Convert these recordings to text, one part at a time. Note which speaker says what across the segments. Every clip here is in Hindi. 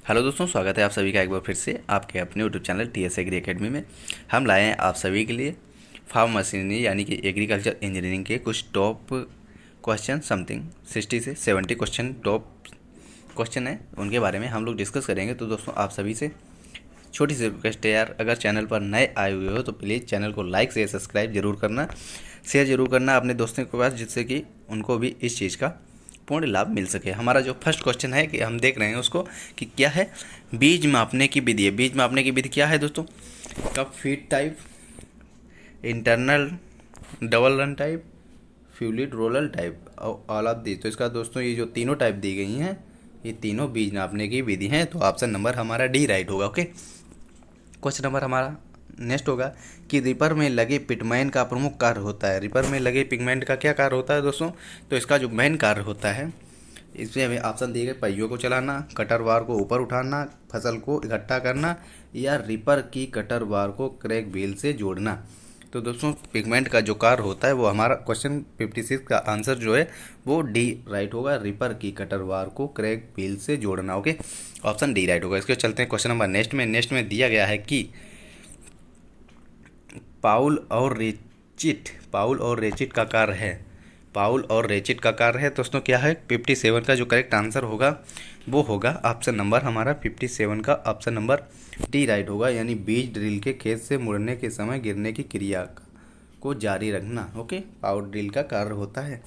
Speaker 1: हेलो दोस्तों, स्वागत है आप सभी का एक बार फिर से आपके अपने YouTube channel TS agri academy में। हम लाए हैं आप सभी के लिए फार्म मशीनरी यानी कि एग्रीकल्चर इंजीनियरिंग के कुछ टॉप क्वेश्चन, समथिंग 60 से 70 क्वेश्चन टॉप क्वेश्चन है, उनके बारे में हम लोग डिस्कस करेंगे। तो दोस्तों आप सभी से छोटी सी रिक्वेस्ट है यार, अगर चैनल पर नए आए हुए हो तो प्लीज़ चैनल को लाइक से सब्सक्राइब जरूर करना, शेयर जरूर करना अपने दोस्तों के पास, जिससे कि उनको भी इस चीज़ का पूर्ण लाभ मिल सके। हमारा जो फर्स्ट क्वेश्चन है कि हम देख रहे हैं उसको कि क्या है, बीज मापने की विधि है। बीज मापने की विधि क्या है दोस्तों? Cup feed type, internal double run type, fluid roller type और ऑल ऑफ दी। तो इसका दोस्तों ये जो तीनों टाइप दी गई हैं, ये तीनों बीज नापने की विधि हैं। तो ऑप्शन नंबर हमारा डी राइट होगा। ओके, क्वेश्चन नंबर हमारा नेक्स्ट होगा कि रिपर में लगे पिटमैन का प्रमुख कार्य होता है। रिपर में लगे पिगमेंट का क्या कार्य होता है दोस्तों? तो इसका जो मेन कार्य होता है, इसमें हमें ऑप्शन दिए गए पहियों को चलाना, कटर बार को ऊपर उठाना, फसल को इकट्ठा करना, या रिपर की कटर बार को क्रैक व्हील से जोड़ना। तो दोस्तों पिगमेंट का जो कार्य होता है वो हमारा क्वेश्चन 56 का आंसर जो है वो डी राइट होगा, रिपर की कटर बार को क्रैक व्हील से जोड़ना। ओके, ऑप्शन डी राइट होगा। इसके चलते हैं क्वेश्चन नंबर नेक्स्ट में दिया गया है कि पाउल और रेचिट का कार्य है। पाउल और रेचिट का कार्य है दोस्तों क्या है? 57 का जो करेक्ट आंसर होगा वो होगा ऑप्शन नंबर हमारा 57 का ऑप्शन नंबर डी राइट होगा, यानी बीज ड्रिल के खेत से मुड़ने के समय गिरने की क्रिया को जारी रखना। ओके, पावर ड्रिल का कार्य होता है।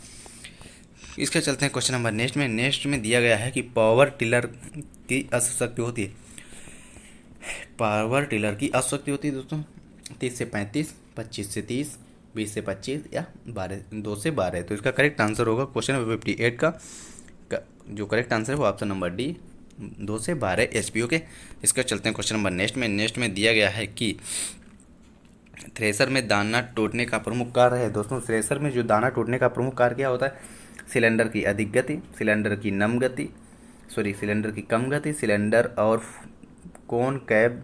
Speaker 1: इसके चलते हैं क्वेश्चन नंबर नेक्स्ट में दिया गया है कि पावर टिलर की अशक्ति होती है। पावर टिलर की अशक्ति होती है दोस्तों 30 से 35, 25 से 30, 20 से 25 या 2 से 12। तो इसका करेक्ट आंसर होगा क्वेश्चन नंबर 58 का जो करेक्ट आंसर है वो ऑप्शन नंबर डी 2 से 12 HP। ओके, इसका चलते हैं क्वेश्चन नंबर नेक्स्ट में दिया गया है कि थ्रेसर में दाना टूटने का प्रमुख कार्य है। दोस्तों थ्रेसर में जो दाना टूटने का प्रमुख कार्य क्या होता है? सिलेंडर की अधिक गति, सिलेंडर की सिलेंडर की कम गति, सिलेंडर और कोन कैब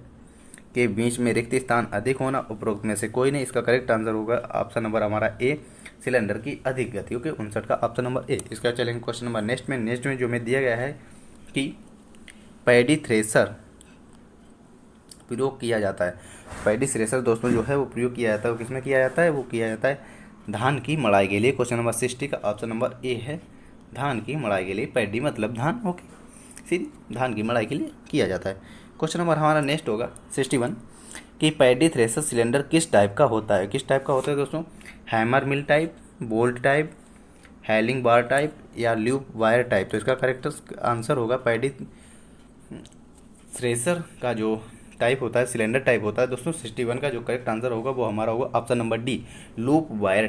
Speaker 1: के बीच में रिक्त स्थान अधिक होना, उपरोक्त में से कोई नहीं। इसका करेक्ट आंसर होगा ऑप्शन नंबर हमारा ए, सिलेंडर की अधिक गति। ओके, 59 का ऑप्शन नंबर ए। इसका चलेंगे क्वेश्चन नंबर नेक्स्ट में जो हमें दिया गया है कि पैडी थ्रेसर प्रयोग किया जाता है। पैडी थ्रेसर दोस्तों जो है वो प्रयोग किया जाता है, वो किसमें किया जाता है? वो किया जाता है धान की मड़ाई के लिए। क्वेश्चन नंबर 60 का ऑप्शन नंबर ए है, धान की मड़ाई के लिए। पैडी मतलब धान। ओके, सीधी धान की मड़ाई के लिए किया जाता है। क्वेश्चन नंबर हमारा नेक्स्ट होगा 61 कि पैडी थ्रेसर सिलेंडर किस टाइप का होता है? किस टाइप का होता है दोस्तों? Hammer mill type, bolt type, hulling bar type या ल्यूब वायर टाइप। तो इसका करेक्ट आंसर होगा पैडी थ्रेसर का जो टाइप होता है, सिलेंडर टाइप होता है दोस्तों 61 का जो करेक्ट आंसर होगा वो हमारा होगा option number D, loop wire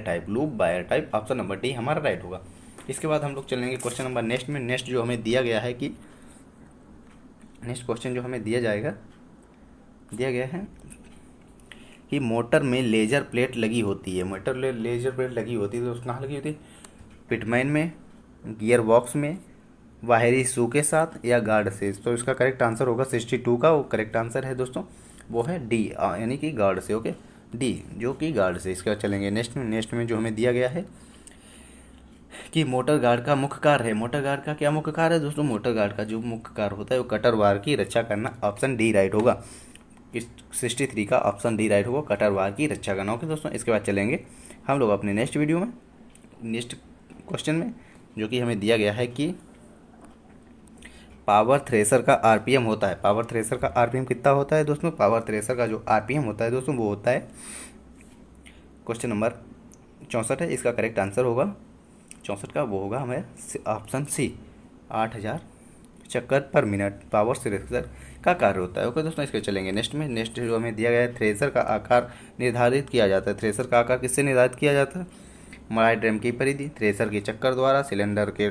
Speaker 1: type. Option number D हमारा राइट होगा। इसके बाद हम लोग चलेंगे क्वेश्चन नंबर नेक्स्ट जो हमें दिया गया है कि नेक्स्ट क्वेश्चन जो हमें दिया गया है कि मोटर में लेजर प्लेट लगी होती है। लेजर प्लेट लगी होती है तो कहाँ लगी होती है? पिटमैन में, गियर बॉक्स में, बाहरी शू के साथ या गार्ड से। तो इसका करेक्ट आंसर होगा 62 का, वो करेक्ट आंसर है दोस्तों, वो है डी यानी कि गार्ड से। ओके, डी जो कि गार्ड से। इसका चलेंगे नेक्स्ट में जो हमें दिया गया है कि मोटर गार्ड का मुख्य कार्य है। मोटर गार्ड का क्या मुख्य कार्य है दोस्तों? मोटर गार्ड का जो मुख्य कार्य होता है वो कटर वार की रक्षा करना। ऑप्शन डी राइट होगा। 63 का ऑप्शन डी राइट होगा, कटर वार की रक्षा करना। ओके दोस्तों, इसके बाद चलेंगे हम लोग अपने नेक्स्ट वीडियो में, नेक्स्ट क्वेश्चन में, जो कि हमें दिया गया है कि पावर थ्रेसर का आरपीएम होता है। पावर थ्रेसर का आरपीएम कितना होता है दोस्तों? पावर थ्रेसर का जो आरपीएम होता है दोस्तों वो होता है क्वेश्चन नंबर 64 है। इसका करेक्ट आंसर होगा 64 का, वो होगा हमें ऑप्शन सी, 8000 चक्कर पर मिनट पावर थ्रेसर का कार्य होता है। ओके दोस्तों, इसके चलेंगे नेक्स्ट जो हमें दिया गया है, थ्रेसर का आकार निर्धारित किया जाता है। थ्रेसर का आकार किससे निर्धारित किया जाता है? मड़ाई ड्रम की परिधि, थ्रेसर के चक्कर द्वारा, सिलेंडर के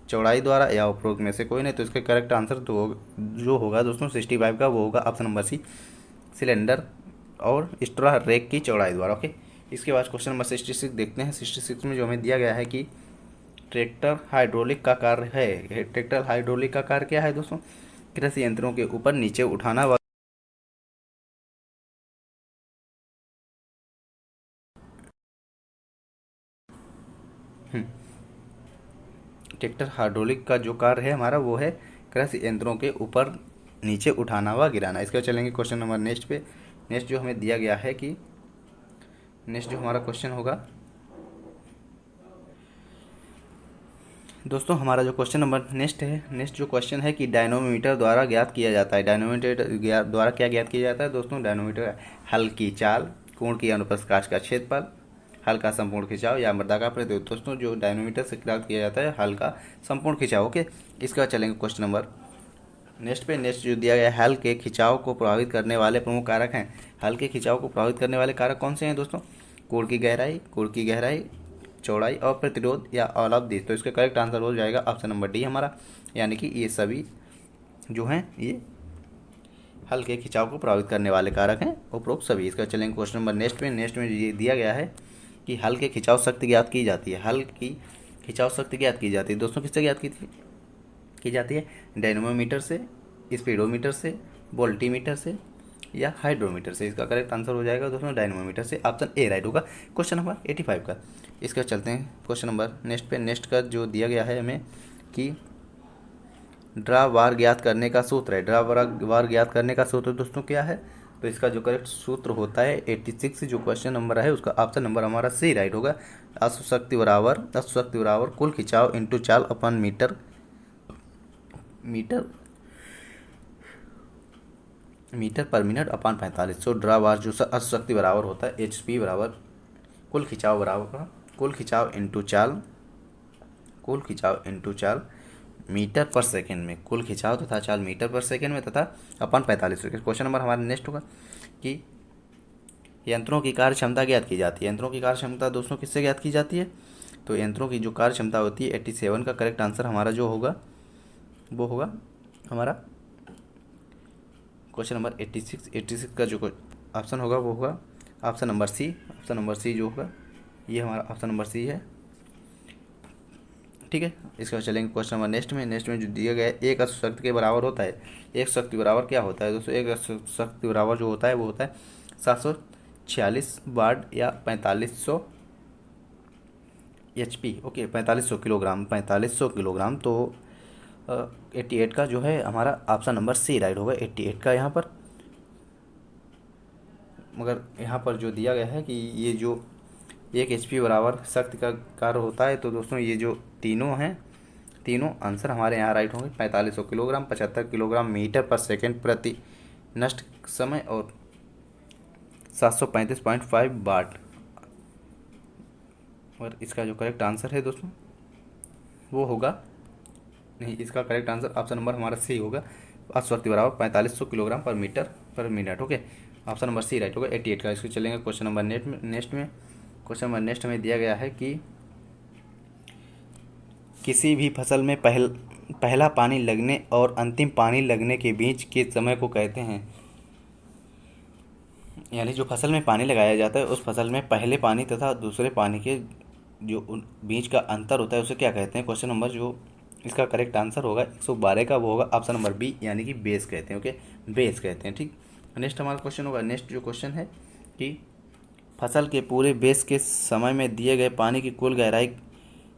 Speaker 1: चौड़ाई द्वारा या उपरोक्त में से कोई नहीं। तो इसका करेक्ट आंसर तो जो होगा दोस्तों 65 का, वो होगा ऑप्शन नंबर सी, सिलेंडर और स्ट्रॉ रैक की चौड़ाई द्वारा। ओके, इसके बाद क्वेश्चन नंबर 66 देखते हैं। 66 में जो हमें दिया गया है कि ट्रैक्टर हाइड्रोलिक का कार्य है। ट्रैक्टर हाइड्रोलिक का कार्य क्या है दोस्तों? कृषि यंत्रों के ऊपर नीचे उठाना व ट्रैक्टर हाइड्रोलिक का जो कार्य है हमारा वो है कृषि यंत्रों के ऊपर नीचे उठाना व गिराना। इसके बाद चलेंगे क्वेश्चन नंबर नेक्स्ट पे। नेक्स्ट जो हमें दिया गया है कि नेक्स्ट जो हमारा क्वेश्चन होगा दोस्तों, हमारा जो क्वेश्चन नंबर नेक्स्ट जो क्वेश्चन है कि डायनोमीटर द्वारा ज्ञात किया जाता है। डायनोमीटर द्वारा क्या ज्ञात किया जाता है दोस्तों? डायनोमीटर हल की चाल, कोण की अनुप्रस्थ का क्षेत्रफल, हल का संपूर्ण खिंचाव या मृदा का प्रतिरोध। दोस्तों जो डायनोमीटर से ज्ञात किया जाता है हल का संपूर्ण खिंचाव। ओके, इसके बाद चलेंगे क्वेश्चन नंबर नेक्स्ट पे। नेक्स्ट जो दिया गया है, हल के खिंचाव को प्रभावित करने वाले प्रमुख कारक हैं। हल के खिंचाव को प्रभावित करने वाले कारक कौन से हैं दोस्तों? कोण की गहराई, चौड़ाई और प्रतिरोध या ऑल ऑफ दिस। तो इसका करेक्ट आंसर हो जाएगा ऑप्शन नंबर डी हमारा, यानी कि ये सभी जो हैं ये हल के खिंचाव को प्रभावित करने वाले कारक हैं, उपरोक्त सभी। इसका चलेंगे क्वेश्चन नंबर नेक्स्ट में ये दिया गया है कि हल के खिंचाव शक्ति ज्ञात की जाती है। हल की खिंचाव शक्ति ज्ञात की जाती है दोस्तों, किससे ज्ञात की जाती है? डायनोमीटर से, स्पीडोमीटर से, वोल्टीमीटर से या हाइड्रोमीटर से। इसका करेक्ट आंसर हो जाएगा दोस्तों डायनोमीटर से, ऑप्शन ए राइट होगा क्वेश्चन नंबर 85 का। इसका चलते हैं क्वेश्चन नंबर नेक्स्ट पे। नेक्स्ट का जो दिया गया है हमें कि ड्रा वार ज्ञात करने का सूत्र है। ड्रा वार ज्ञात करने का सूत्र दोस्तों क्या है? तो इसका जो करेक्ट सूत्र होता है 86 जो क्वेश्चन नंबर है उसका ऑप्शन नंबर हमारा सी राइट होगा। अश्वशक्ति बराबर कुल खिंचाव इंटू चाल अपन मीटर पर मिनट अपान 45। सो ड्रा वार जो अश्वशक्ति बराबर होता है HP बराबर कुल खिंचाव इंटू चाल मीटर पर सेकंड में। कुल खिंचाव तथा चाल मीटर पर सेकंड में तथा अपन 45। क्वेश्चन नंबर हमारा नेक्स्ट होगा कि यंत्रों की कार्य क्षमता ज्ञात की जाती है। यंत्रों की कार्य क्षमता दोस्तों किससे ज्ञात की जाती है? तो यंत्रों की जो कार्य क्षमता होती है 87 का करेक्ट आंसर हमारा जो होगा वो होगा हमारा क्वेश्चन नंबर 86 का जो ऑप्शन होगा वो होगा option number C. Option number C जो होगा ये हमारा ऑप्शन नंबर सी है, ठीक है। इसके बाद चलेंगे क्वेश्चन नंबर नेक्स्ट में जो दिया गया है एक अश्वशक्ति के बराबर होता है। एक शक्ति बराबर क्या होता है दोस्तों? एक अश्वशक्ति बराबर जो होता है वो होता है 746 वाट या 4500 HP। Okay, 4500 kilogram. तो 88 का जो है हमारा ऑप्शन नंबर सी राइट होगा 88 का यहाँ पर। मगर यहाँ पर जो दिया गया है कि ये जो 1 HP बराबर शक्ति का कार्य होता है, तो दोस्तों ये जो तीनों आंसर हमारे यहाँ राइट होंगे। 4500 किलोग्राम, 75 किलोग्राम मीटर पर सेकंड प्रति नष्ट समय और 735.5 वाट। और इसका जो करेक्ट आंसर है दोस्तों वो होगा नहीं, इसका करेक्ट आंसर ऑप्शन नंबर हमारा सी होगा। अश्वशक्ति बराबर 4500 किलोग्राम पर मीटर पर minute. Okay, option number C right होगा 88 का। इसको चलेंगे क्वेश्चन नंबर नेक्स्ट में। क्वेश्चन नंबर नेक्स्ट में दिया गया है कि किसी भी फसल में पहला पानी लगने और अंतिम पानी लगने के बीच के समय को कहते हैं। यानी जो फसल में पानी लगाया जाता है उस फसल में पहले पानी तथा दूसरे पानी के जो बीच का अंतर होता है उसे क्या कहते हैं? क्वेश्चन नंबर जो इसका करेक्ट आंसर होगा 112 का वो होगा ऑप्शन नंबर बी, यानी कि बेस कहते हैं। ओके, बेस कहते हैं, ठीक। नेक्स्ट हमारा क्वेश्चन होगा, नेक्स्ट जो क्वेश्चन है कि फसल के पूरे बेस के समय में दिए गए पानी की कुल गहराई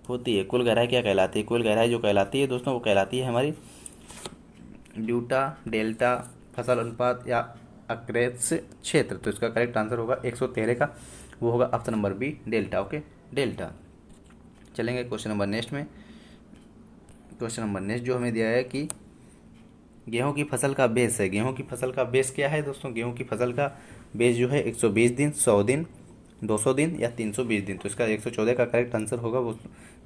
Speaker 1: होती है। कुल गहराई क्या कहलाती है? कुल गहराई जो कहलाती है दोस्तों वो कहलाती है हमारी ड्यूटा डेल्टा फसल अनुपात या अक्रेस क्षेत्र। तो इसका करेक्ट आंसर होगा 113 का वो होगा option number B delta. Okay, delta. चलेंगे क्वेश्चन नंबर नेक्स्ट में। क्वेश्चन नंबर नेक्स्ट जो हमें दिया है कि गेहूं की फसल का बेस है। गेहूं की फसल का बेस क्या है दोस्तों? गेहूं की फसल का बेस जो है 120 दिन, 100 दिन, 200 दिन या 320 दिन। तो इसका 114 का करेक्ट आंसर होगा वो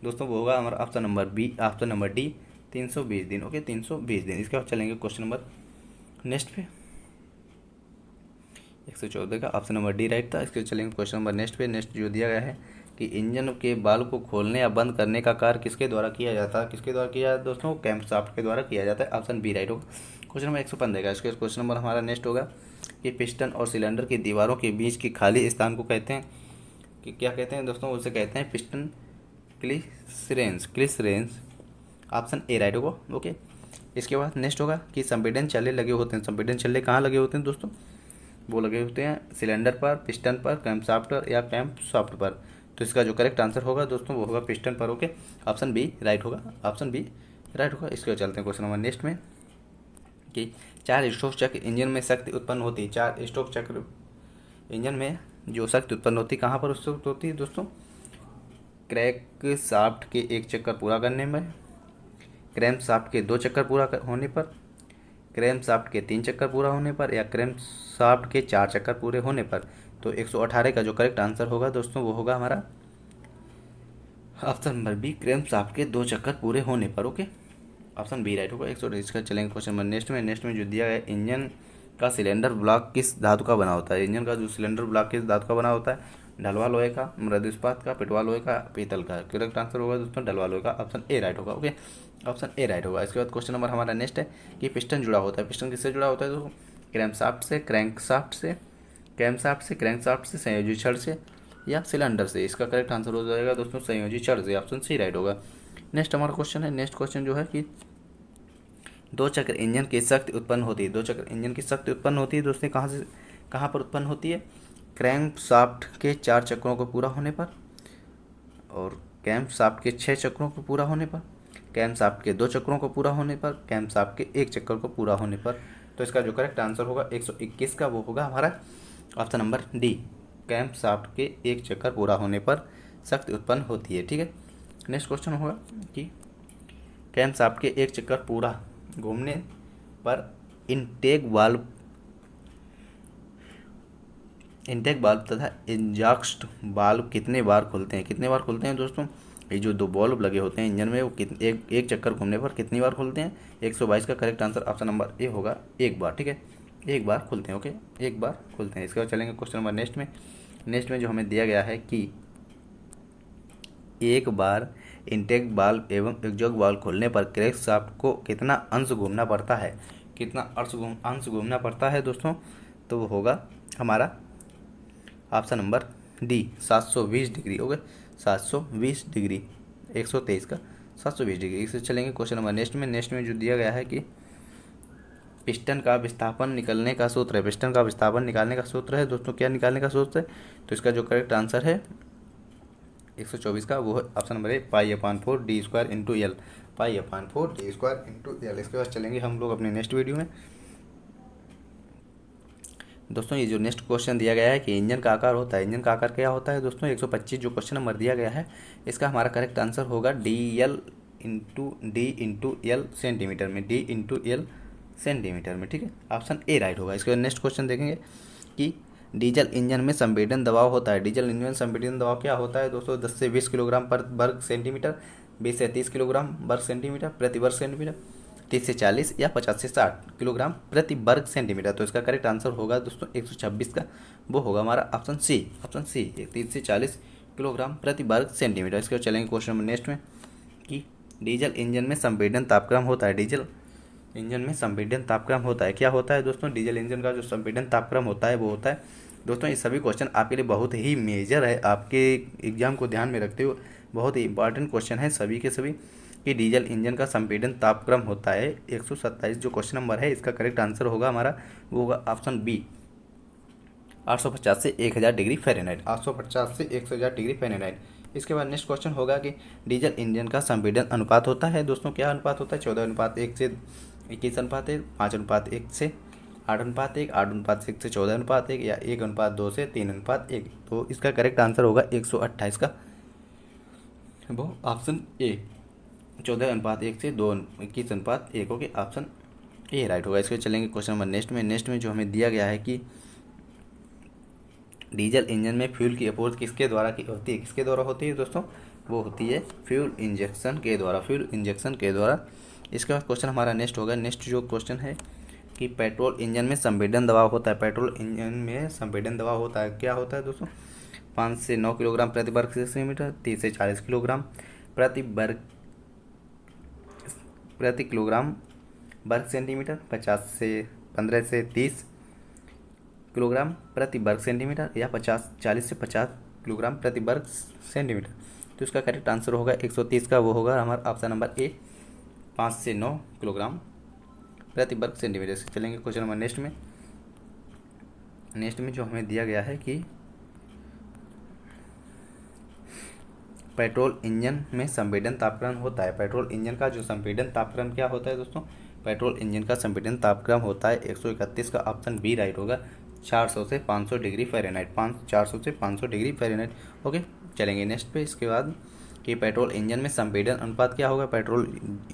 Speaker 1: दोस्तों वो होगा हमारा option number B, option number D 320 दिन। ओके, 320 दिन। इसके बाद चलेंगे क्वेश्चन नंबर नेक्स्ट पे। 114 का ऑप्शन नंबर डी राइट था। इसके चलेंगे क्वेश्चन नंबर नेक्स्ट पे। नेक्स्ट जो दिया गया है कि इंजन के बाल को खोलने या बंद करने का कार्य किसके द्वारा किया जाता है? किसके द्वारा किया जाता है दोस्तों? कैम्पशाफ्ट के द्वारा किया जाता है, ऑप्शन बी राइट होगा क्वेश्चन नंबर 115 का। इसके क्वेश्चन नंबर हमारा नेक्स्ट होगा कि पिस्टन और सिलेंडर की दीवारों के बीच की खाली स्थान को कहते हैं कि क्या कहते हैं दोस्तों? उसे कहते हैं पिस्टन क्लिसरेंस, ऑप्शन ए राइट होगा। ओके, इसके बाद नेक्स्ट होगा कि संपीड़न चल्ले लगे होते हैं। संपीड़न चल्ले कहाँ लगे होते हैं दोस्तों? वो लगे होते हैं सिलेंडर पर, पिस्टन पर, कैम्पशाफ्ट या कैम्पशाफ्ट पर। तो इसका जो करेक्ट आंसर होगा दोस्तों वो होगा पिस्टन पर। ओके, ऑप्शन बी राइट होगा, ऑप्शन बी राइट होगा। इसके बाद चलते हैं क्वेश्चन नंबर नेक्स्ट में कि 4 स्ट्रोक चक्र इंजन में शक्ति उत्पन्न होती है। 4 स्ट्रोक चक्र इंजन में जो शक्ति उत्पन्न होती है कहाँ पर उत्पन्न होती है दोस्तों? क्रैंक शाफ्ट के 1 चक्कर पूरा करने में, क्रैंक शाफ्ट के 2 चक्कर पूरा होने पर, क्रैंक शाफ्ट के 3 चक्कर पूरा होने पर, या क्रैंक शाफ्ट के 4 चक्कर पूरे होने पर। तो 118 का जो करेक्ट आंसर होगा दोस्तों वो होगा हमारा option number B, crankshaft के 2 चक्कर पूरे होने पर। ओके, ऑप्शन बी राइट होगा। 120 का चलेंगे क्वेश्चन नंबर नेक्स्ट में जो दिया गया है, इंजन का सिलेंडर ब्लॉक किस धातु का बना होता है? इंजन का जो सिलेंडर ब्लॉक किस धातु का बना होता है? ढलवा लोहे का, मृदु इस्पात का, पिटवा लोहे का, पीतल का। करेक्ट आंसर होगा दोस्तों ढलवा लोहे का। ऑप्शन ए राइट होगा। ओके, ऑप्शन ए राइट होगा। इसके बाद क्वेश्चन नंबर हमारा नेक्स्ट है कि पिस्टन जुड़ा होता है। पिस्टन किससे जुड़ा होता है दोस्तों? क्रैंक शाफ्ट से, क्रैंक शाफ्ट से, क्रैंक शाफ्ट से, क्रैंक शाफ्ट से, संयोजी छड़ से, या सिलेंडर से। इसका करेक्ट आंसर हो जाएगा दोस्तों संयोजी छड़ से। ऑप्शन सी राइट होगा। नेक्स्ट हमारा क्वेश्चन है, नेक्स्ट क्वेश्चन जो है कि 2 चक्र इंजन की शक्ति उत्पन्न होती है। 2 चक्र इंजन की शक्ति उत्पन्न होती है दोस्तों कहाँ पर उत्पन्न होती है? क्रैंक शाफ्ट के 4 चक्रों को पूरा होने पर, और क्रैंक शाफ्ट के 6 चक्रों को पूरा होने पर, क्रैंक शाफ्ट के 2 चक्रों को पूरा होने पर, क्रैंक शाफ्ट के 1 चक्कर को पूरा होने पर। तो इसका जो करेक्ट आंसर होगा 121 का वो होगा हमारा option number D, crank shaft के 1 चक्कर पूरा होने पर शक्ति उत्पन्न होती है। ठीक है, नेक्स्ट क्वेश्चन होगा कि क्रैंक शाफ्ट के 1 चक्कर पूरा घूमने पर इनटेक वाल्व तथा एग्जॉस्ट वाल्व कितने बार खुलते हैं? कितने बार खुलते हैं दोस्तों? ये जो 2 वाल्व लगे होते हैं इंजन में वो एक चक्कर घूमने पर कितनी बार खुलते हैं? 122 का करेक्ट आंसर ऑप्शन नंबर ए होगा, एक बार। ठीक है, एक बार खुलते हैं। ओके, एक बार खुलते हैं। इसके बाद चलेंगे क्वेश्चन नंबर नेक्स्ट में जो हमें दिया गया है कि एक बार इनटेक वाल्व एवं एग्जॉस्ट वाल्व खोलने पर क्रैंक शाफ्ट को कितना अंश घूमना पड़ता है? कितना अंश घूमना पड़ता है दोस्तों? तो वो होगा हमारा option number D, 720 degree. Okay, 720 degree, 123 का 720 डिग्री। इससे चलेंगे क्वेश्चन नंबर नेक्स्ट में जो दिया गया है कि पिस्टन का विस्थापन निकलने का सूत्र है। पिस्टन का विस्थापन निकालने का सूत्र है दोस्तों, क्या निकालने का सूत्र है? तो इसका जो करेक्ट आंसर है 124 का वो है option number A, π/4 d² into L, π/4 d² into L. इसके बाद चलेंगे हम लोग अपने नेक्स्ट वीडियो में दोस्तों। ये जो नेक्स्ट क्वेश्चन दिया गया है कि इंजन का आकार होता है, इंजन का आकार क्या होता है दोस्तों? 125 जो क्वेश्चन नंबर दिया गया है इसका हमारा करेक्ट आंसर होगा डी इंटू एल सेंटीमीटर में, डी इंटू एल सेंटीमीटर में। ठीक है, ऑप्शन ए राइट होगा। इसके बाद नेक्स्ट क्वेश्चन देखेंगे कि डीजल इंजन में संपीड़न दबाव होता है। डीजल इंजन में संपीड़न दबाव क्या होता है दोस्तों? 10 से 20 किलोग्राम पर वर्ग सेंटीमीटर, 20 से 30 किलोग्राम वर्ग सेंटीमीटर प्रति वर्ग सेंटीमीटर, 30 से 40 या 50 से 60 किलोग्राम प्रति वर्ग सेंटीमीटर। तो इसका करेक्ट आंसर होगा दोस्तों 126 का वो होगा हमारा ऑप्शन सी, 30 से 40 किलोग्राम प्रति वर्ग सेंटीमीटर। इसके बाद चलेंगे क्वेश्चन नंबर नेक्स्ट में कि डीजल इंजन में संपीड़न तापक्रम होता है। डीजल इंजन में संपीड़न तापक्रम होता है, क्या होता है दोस्तों? डीजल इंजन का जो संपीड़न तापक्रम होता है वो होता है दोस्तों, ये सभी क्वेश्चन आपके लिए बहुत ही मेजर है, आपके एग्जाम को ध्यान में रखते हुए बहुत ही इंपॉर्टेंट क्वेश्चन है सभी के सभी कि डीजल इंजन का संपीड़न तापक्रम होता है 127 जो क्वेश्चन नंबर है। इसका करेक्ट आंसर होगा हमारा वो होगा ऑप्शन बी, 850 से 1000 डिग्री फ़ारेनहाइट, 850 से 1000 डिग्री फ़ारेनहाइट। इसके बाद नेक्स्ट क्वेश्चन होगा कि डीजल इंजन का संपीड़न अनुपात होता है दोस्तों, क्या अनुपात होता है? 14:1 से 21:1, 5:1 से 8:1, 8:1 से 14:1, या 1:2 से 3:1। तो इसका करेक्ट आंसर होगा 128 का वो ऑप्शन ए, 14:1 से 21:1। ओके, ऑप्शन ए राइट होगा। इसके चलेंगे क्वेश्चन नंबर नेक्स्ट में जो हमें दिया गया है कि डीजल इंजन में फ्यूल की आपूर्ति किसके द्वारा की होती है? किसके द्वारा होती है दोस्तों? वो होती है फ्यूल इंजेक्शन के द्वारा, फ्यूल इंजेक्शन के द्वारा। इसके बाद क्वेश्चन हमारा नेक्स्ट होगा, नेक्स्ट जो क्वेश्चन है कि पेट्रोल इंजन में संपीड़न दबाव होता है। पेट्रोल इंजन में संपीड़न दबाव होता है, क्या होता है दोस्तों? 5 से 9 किलोग्राम प्रति वर्ग सेंटीमीटर, 30 से 40 किलोग्राम प्रति किलोग्राम वर्ग सेंटीमीटर, 15 से 30 किलोग्राम प्रति वर्ग सेंटीमीटर, या 40 से 50 किलोग्राम प्रति वर्ग सेंटीमीटर। तो इसका करेक्ट आंसर होगा 130 का वो होगा हमारा ऑप्शन नंबर ए, 5 से 9 किलोग्राम प्रति वर्ग सेंटीमीटर से। चलेंगे क्वेश्चन नंबर नेक्स्ट में जो हमें दिया गया है कि पेट्रोल इंजन में संपीड़न तापक्रम होता है। पेट्रोल इंजन का जो संपीड़न तापक्रम क्या होता है दोस्तों? पेट्रोल इंजन का संपीड़न तापक्रम होता है 131 का ऑप्शन बी राइट होगा, 400 से 500 डिग्री फ़ारेनहाइट, 400 से 500 डिग्री फ़ारेनहाइट। ओके, चलेंगे नेक्स्ट पे। इसके बाद कि पेट्रोल इंजन में संपीड़न अनुपात क्या होगा? पेट्रोल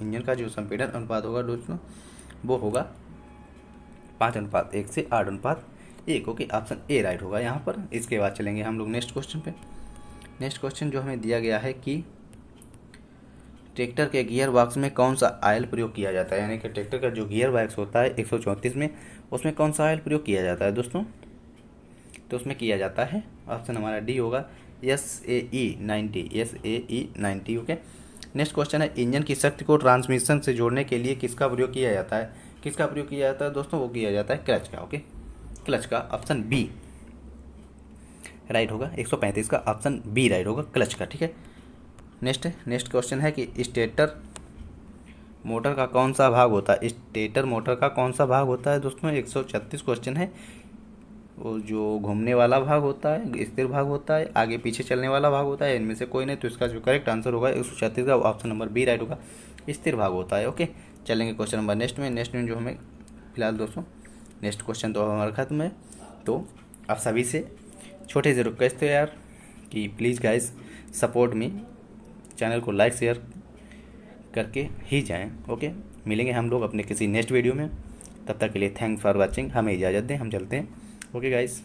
Speaker 1: इंजन का जो संपीड़न अनुपात होगा दोस्तों वो होगा 5:1 से 8:1। ओके, ऑप्शन ए राइट होगा यहाँ पर। इसके बाद चलेंगे हम लोग नेक्स्ट क्वेश्चन पे। नेक्स्ट क्वेश्चन जो हमें दिया गया है कि ट्रैक्टर के गियर बॉक्स में कौन सा ऑयल प्रयोग किया जाता है, यानी कि ट्रैक्टर का जो गियर बॉक्स होता है 134 में, उसमें कौन सा ऑयल प्रयोग किया जाता है दोस्तों? तो उसमें किया जाता है, ऑप्शन हमारा डी होगा, SAE 90, SAE 90। Okay, next question है इंजन की शक्ति को ट्रांसमिशन से जोड़ने के लिए किसका प्रयोग किया जाता है? किसका प्रयोग किया जाता है दोस्तों? वो किया जाता है क्लच का। ओके, क्लच का, ऑप्शन बी राइट होगा। 135 का ऑप्शन बी राइट होगा, क्लच का। ठीक है, नेक्स्ट क्वेश्चन है कि स्टेटर मोटर का कौन सा भाग होता है? स्टेटर मोटर का कौन सा भाग होता है दोस्तों? 136 क्वेश्चन है। वो जो घूमने वाला भाग होता है, स्थिर भाग होता है, आगे पीछे चलने वाला भाग होता है, इनमें से कोई नहीं। तो इसका जो करेक्ट आंसर होगा 136 का ऑप्शन नंबर बी राइट होगा, स्थिर भाग होता है। ओके, चलेंगे क्वेश्चन नंबर नेक्स्ट में जो हमें फिलहाल दोस्तों नेक्स्ट क्वेश्चन तो हमारा खत्म है। तो आप सभी से छोटे से रिक्वेस्ट है यार कि please guys support me, channel को लाइक शेयर करके ही जाएं। ओके, मिलेंगे हम लोग अपने किसी नेक्स्ट वीडियो में। तब तक के लिए थैंक्स फॉर वाचिंग। हमें इजाज़त दें, हम चलते हैं। Okay guys.